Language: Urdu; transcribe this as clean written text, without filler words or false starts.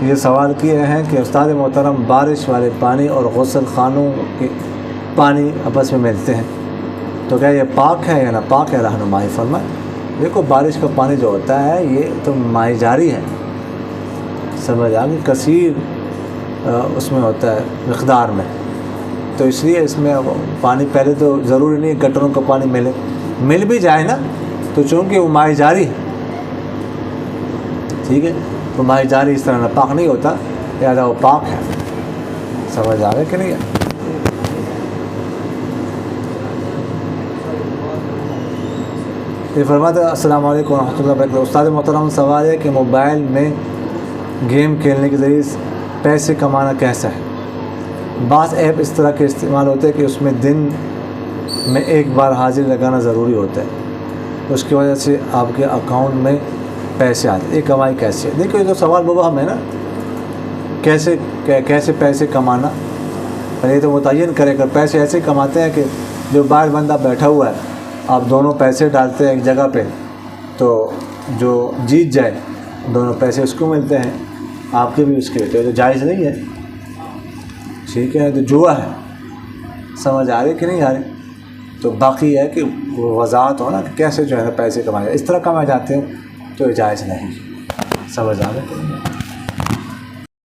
یہ سوال کیے ہیں کہ استاد محترم بارش والے پانی اور غسل خانوں کے پانی آپس میں ملتے ہیں تو کیا یہ پاک ہے یا ناپاک ہے؟ رہنمائی فرمائیں۔ دیکھو بارش کا پانی جو ہوتا ہے یہ تو مائی جاری ہے، سمجھ آ گئی، کثیر اس میں ہوتا ہے مقدار میں، تو اس لیے اس میں پانی پہلے تو ضروری نہیں گٹروں کا پانی مل بھی جائے نا، تو چونکہ وہ مائی جاری ہے، ٹھیک ہے، تو مائی جاری اس طرح ناپاک نہیں ہوتا، لہٰذا وہ پاک ہے۔ سمجھ آ گیا کہ نہیں؟ یہ فرماتا ہے السلام علیکم ورحمۃ اللہ وبرکاتہ، استاد محترم سوال ہے کہ موبائل میں گیم کھیلنے کے ذریعے پیسے کمانا کیسا ہے؟ بعض ایپ اس طرح کے استعمال ہوتے ہیں کہ اس میں دن میں ایک بار حاضری لگانا ضروری ہوتا ہے، اس کی وجہ سے آپ کے اکاؤنٹ میں پیسے آتے ہیں، یہ کمائی کیسے ہے؟ دیکھو یہ تو سوال مبہم ہے نا، کیسے پیسے کمانا، پہلے تو متعین کرے کر پیسے ایسے کماتے ہیں کہ جو باہر بندہ بیٹھا ہوا ہے، آپ دونوں پیسے ڈالتے ہیں ایک جگہ پہ، تو جو جیت جائے دونوں پیسے اس کو ملتے ہیں، آپ کے بھی اس کے، تو جائز نہیں ہے، ٹھیک ہے، تو جوا ہے۔ سمجھ آ رہی کہ نہیں آ رہی؟ تو باقی ہے کہ وضاحت ہو نا کہ کیسے جو ہے نا پیسے کمائے، اس طرح کمائے جاتے ہیں تو جائز نہیں۔ سمجھ آ رہی کہ نہیں؟